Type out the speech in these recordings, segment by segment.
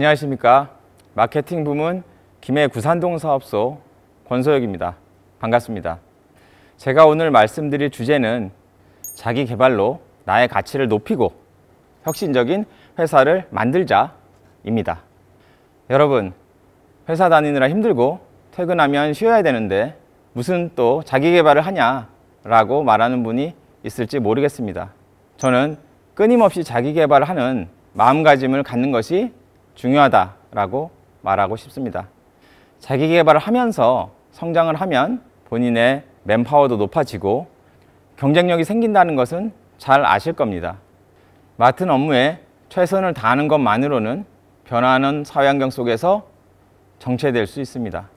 안녕하십니까. 마케팅 부문 김해 구산동 사업소 권소혁입니다. 반갑습니다. 제가 오늘 말씀드릴 주제는 자기 개발로 나의 가치를 높이고 혁신적인 회사를 만들자입니다. 여러분, 회사 다니느라 힘들고 퇴근하면 쉬어야 되는데 무슨 또 자기 개발을 하냐라고 말하는 분이 있을지 모르겠습니다. 저는 끊임없이 자기 개발을 하는 마음가짐을 갖는 것이 중요하다라고 말하고 싶습니다. 자기 개발을 하면서 성장을 하면 본인의 맨파워도 높아지고 경쟁력이 생긴다는 것은 잘 아실 겁니다. 맡은 업무에 최선을 다하는 것만으로는 변화하는 사회 환경 속에서 정체될 수 있습니다.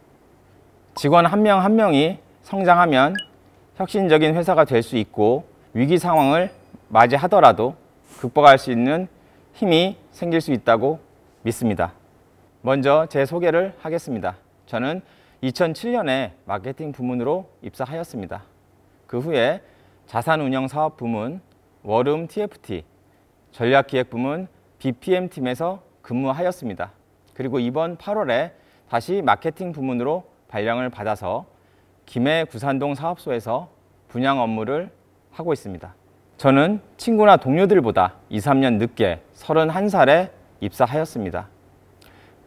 직원 한 명 한 명이 성장하면 혁신적인 회사가 될 수 있고 위기 상황을 맞이하더라도 극복할 수 있는 힘이 생길 수 있다고 믿습니다. 먼저 제 소개를 하겠습니다. 저는 2007년에 마케팅 부문으로 입사하였습니다. 그 후에 자산운영사업 부문, 워룸 TFT, 전략기획 부문 BPM팀에서 근무하였습니다. 그리고 이번 8월에 다시 마케팅 부문으로 발령을 받아서 김해 구산동 사업소에서 분양 업무를 하고 있습니다. 저는 친구나 동료들보다 2, 3년 늦게 31살에 입사하였습니다.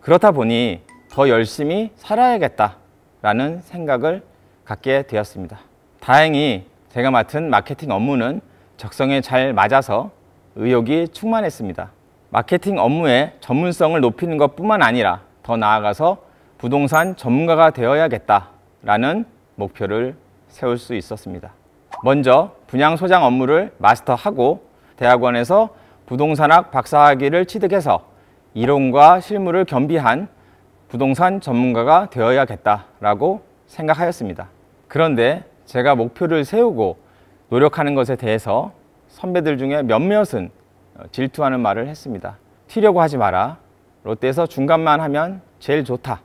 그렇다 보니 더 열심히 살아야겠다라는 생각을 갖게 되었습니다. 다행히 제가 맡은 마케팅 업무는 적성에 잘 맞아서 의욕이 충만했습니다. 마케팅 업무의 전문성을 높이는 것뿐만 아니라 더 나아가서 부동산 전문가가 되어야겠다라는 목표를 세울 수 있었습니다. 먼저 분양소장 업무를 마스터하고 대학원에서 부동산학 박사학위를 취득해서 이론과 실무를 겸비한 부동산 전문가가 되어야겠다라고 생각하였습니다. 그런데 제가 목표를 세우고 노력하는 것에 대해서 선배들 중에 몇몇은 질투하는 말을 했습니다. 튀려고 하지 마라. 롯데에서 중간만 하면 제일 좋다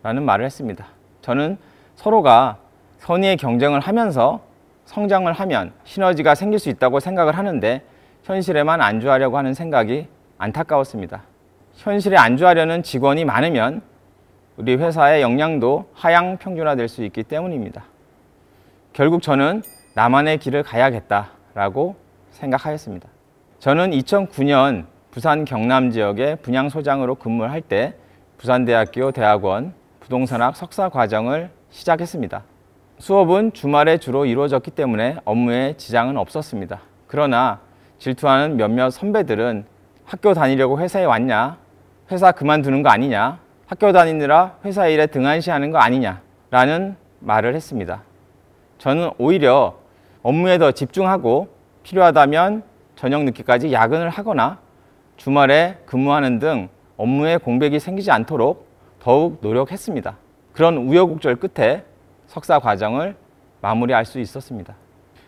라는 말을 했습니다. 저는 서로가 선의의 경쟁을 하면서 성장을 하면 시너지가 생길 수 있다고 생각을 하는데 현실에만 안주하려고 하는 생각이 안타까웠습니다. 현실에 안주하려는 직원이 많으면 우리 회사의 역량도 하향 평준화될 수 있기 때문입니다. 결국 저는 나만의 길을 가야겠다라고 생각하였습니다. 저는 2009년 부산 경남 지역의 분양소장으로 근무를 할 때 부산대학교 대학원 부동산학 석사 과정을 시작했습니다. 수업은 주말에 주로 이루어졌기 때문에 업무에 지장은 없었습니다. 그러나 질투하는 몇몇 선배들은 학교 다니려고 회사에 왔냐? 회사 그만두는 거 아니냐? 학교 다니느라 회사 일에 등한시하는 거 아니냐? 라는 말을 했습니다. 저는 오히려 업무에 더 집중하고 필요하다면 저녁 늦게까지 야근을 하거나 주말에 근무하는 등 업무에 공백이 생기지 않도록 더욱 노력했습니다. 그런 우여곡절 끝에 석사 과정을 마무리할 수 있었습니다.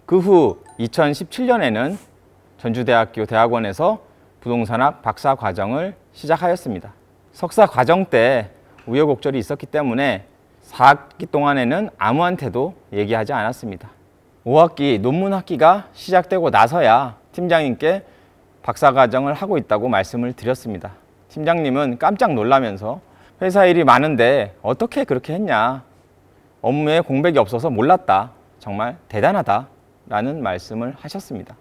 그 후 2017년에는 전주대학교 대학원에서 부동산학 박사 과정을 시작하였습니다. 석사 과정 때 우여곡절이 있었기 때문에 4학기 동안에는 아무한테도 얘기하지 않았습니다. 5학기 논문 학기가 시작되고 나서야 팀장님께 박사 과정을 하고 있다고 말씀을 드렸습니다. 팀장님은 깜짝 놀라면서 회사 일이 많은데 어떻게 그렇게 했냐? 업무에 공백이 없어서 몰랐다. 정말 대단하다. 라는 말씀을 하셨습니다.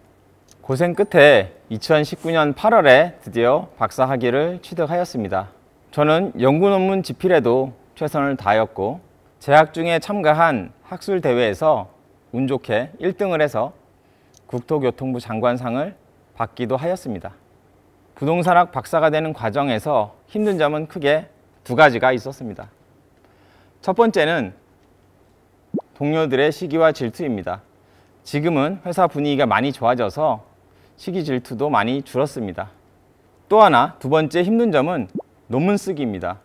고생 끝에 2019년 8월에 드디어 박사 학위를 취득하였습니다. 저는 연구 논문 집필에도 최선을 다하였고 재학 중에 참가한 학술 대회에서 운 좋게 1등을 해서 국토교통부 장관상을 받기도 하였습니다. 부동산학 박사가 되는 과정에서 힘든 점은 크게 두 가지가 있었습니다. 첫 번째는 동료들의 시기와 질투입니다. 지금은 회사 분위기가 많이 좋아져서 시기 질투도 많이 줄었습니다. 또 하나, 두 번째 힘든 점은 논문 쓰기입니다.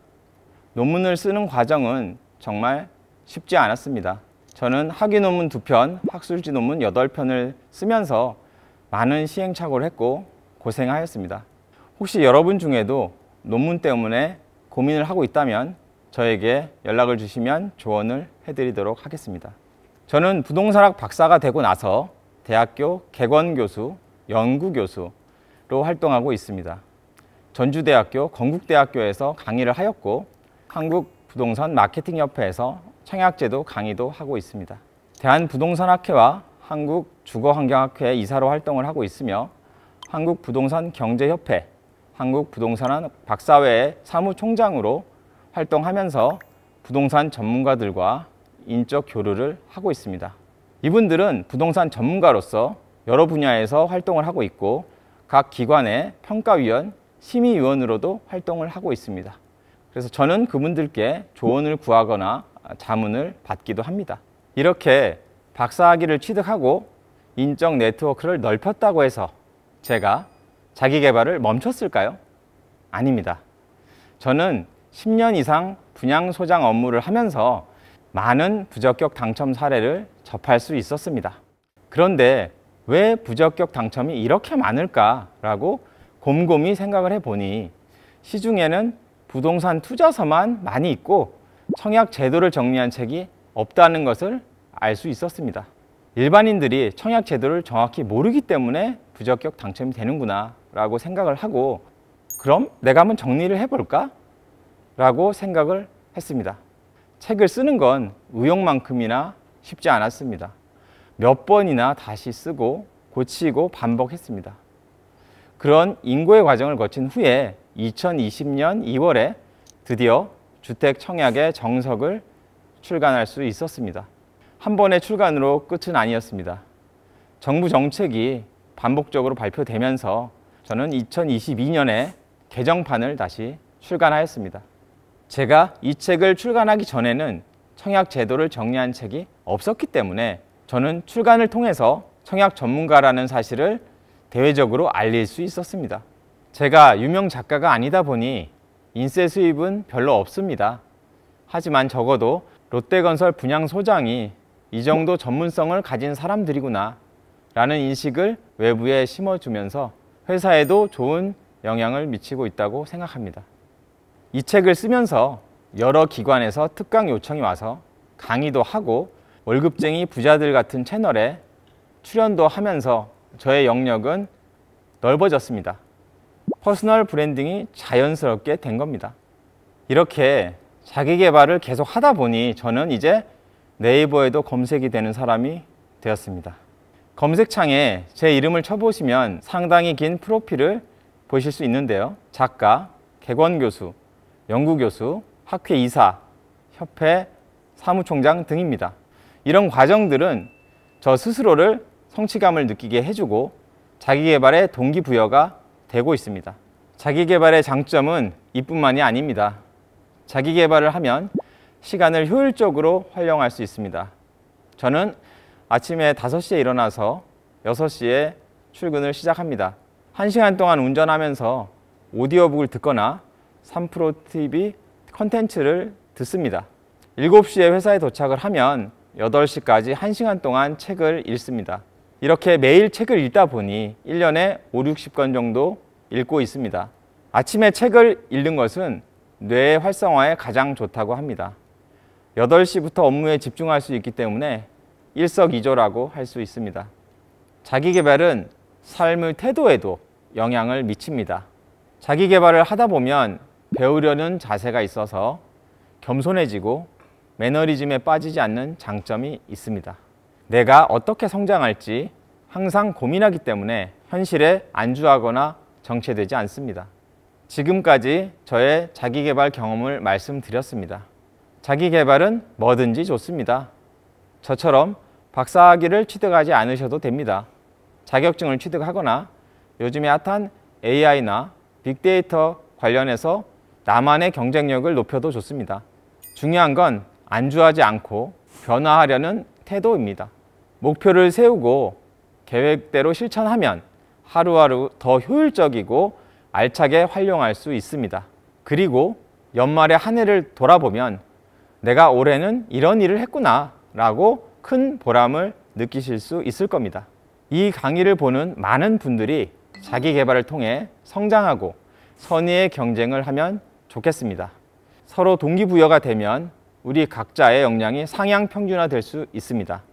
논문을 쓰는 과정은 정말 쉽지 않았습니다. 저는 학위 논문 2편, 학술지 논문 8편을 쓰면서 많은 시행착오를 했고 고생하였습니다. 혹시 여러분 중에도 논문 때문에 고민을 하고 있다면 저에게 연락을 주시면 조언을 해드리도록 하겠습니다. 저는 부동산학 박사가 되고 나서 대학교 객원교수, 연구교수로 활동하고 있습니다. 전주대학교, 건국대학교에서 강의를 하였고 한국부동산 마케팅협회에서 청약제도 강의도 하고 있습니다. 대한부동산학회와 한국주거환경학회 이사로 활동을 하고 있으며 한국부동산경제협회, 한국부동산 박사회 사무총장으로 활동하면서 부동산 전문가들과 인적 교류를 하고 있습니다. 이분들은 부동산 전문가로서 여러 분야에서 활동을 하고 있고 각 기관의 평가위원, 심의위원으로도 활동을 하고 있습니다. 그래서 저는 그분들께 조언을 구하거나 자문을 받기도 합니다. 이렇게 박사학위를 취득하고 인적 네트워크를 넓혔다고 해서 제가 자기 개발을 멈췄을까요? 아닙니다. 저는 10년 이상 분양소장 업무를 하면서 많은 부적격 당첨 사례를 접할 수 있었습니다. 그런데 왜 부적격 당첨이 이렇게 많을까라고 곰곰이 생각을 해보니 시중에는 부동산 투자서만 많이 있고 청약 제도를 정리한 책이 없다는 것을 알 수 있었습니다. 일반인들이 청약 제도를 정확히 모르기 때문에 부적격 당첨이 되는구나 라고 생각을 하고 그럼 내가 한번 정리를 해볼까? 라고 생각을 했습니다. 책을 쓰는 건 의욕만큼이나 쉽지 않았습니다. 몇 번이나 다시 쓰고 고치고 반복했습니다. 그런 인고의 과정을 거친 후에 2020년 2월에 드디어 주택 청약의 정석을 출간할 수 있었습니다. 한 번의 출간으로 끝은 아니었습니다. 정부 정책이 반복적으로 발표되면서 저는 2022년에 개정판을 다시 출간하였습니다. 제가 이 책을 출간하기 전에는 청약 제도를 정리한 책이 없었기 때문에 저는 출간을 통해서 청약 전문가라는 사실을 대외적으로 알릴 수 있었습니다. 제가 유명 작가가 아니다 보니 인세 수입은 별로 없습니다. 하지만 적어도 롯데건설 분양소장이 이 정도 전문성을 가진 사람들이구나 라는 인식을 외부에 심어주면서 회사에도 좋은 영향을 미치고 있다고 생각합니다. 이 책을 쓰면서 여러 기관에서 특강 요청이 와서 강의도 하고 월급쟁이 부자들 같은 채널에 출연도 하면서 저의 영역은 넓어졌습니다. 퍼스널 브랜딩이 자연스럽게 된 겁니다. 이렇게 자기 개발을 계속 하다 보니 저는 이제 네이버에도 검색이 되는 사람이 되었습니다. 검색창에 제 이름을 쳐보시면 상당히 긴 프로필을 보실 수 있는데요. 작가, 객원교수, 연구교수, 학회 이사, 협회 사무총장 등입니다. 이런 과정들은 저 스스로를 성취감을 느끼게 해주고 자기개발의 동기부여가 되고 있습니다. 자기개발의 장점은 이뿐만이 아닙니다. 자기개발을 하면 시간을 효율적으로 활용할 수 있습니다. 저는 아침에 5시에 일어나서 6시에 출근을 시작합니다. 1시간 동안 운전하면서 오디오북을 듣거나 3프로TV 컨텐츠를 듣습니다. 7시에 회사에 도착을 하면 8시까지 1시간 동안 책을 읽습니다. 이렇게 매일 책을 읽다 보니 1년에 5, 60권 정도 읽고 있습니다. 아침에 책을 읽는 것은 뇌의 활성화에 가장 좋다고 합니다. 8시부터 업무에 집중할 수 있기 때문에 일석이조라고 할 수 있습니다. 자기개발은 삶의 태도에도 영향을 미칩니다. 자기개발을 하다 보면 배우려는 자세가 있어서 겸손해지고 매너리즘에 빠지지 않는 장점이 있습니다. 내가 어떻게 성장할지 항상 고민하기 때문에 현실에 안주하거나 정체되지 않습니다. 지금까지 저의 자기개발 경험을 말씀드렸습니다. 자기개발은 뭐든지 좋습니다. 저처럼 박사학위를 취득하지 않으셔도 됩니다. 자격증을 취득하거나 요즘에 핫한 AI나 빅데이터 관련해서 나만의 경쟁력을 높여도 좋습니다. 중요한 건 안주하지 않고 변화하려는 태도입니다. 목표를 세우고 계획대로 실천하면 하루하루 더 효율적이고 알차게 활용할 수 있습니다. 그리고 연말에 한 해를 돌아보면 내가 올해는 이런 일을 했구나 라고 큰 보람을 느끼실 수 있을 겁니다. 이 강의를 보는 많은 분들이 자기 개발을 통해 성장하고 선의의 경쟁을 하면 좋겠습니다. 서로 동기부여가 되면 우리 각자의 역량이 상향 평준화될 수 있습니다.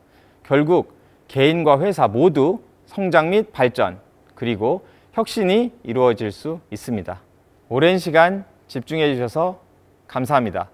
결국 개인과 회사 모두 성장 및 발전 그리고 혁신이 이루어질 수 있습니다. 오랜 시간 집중해 주셔서 감사합니다.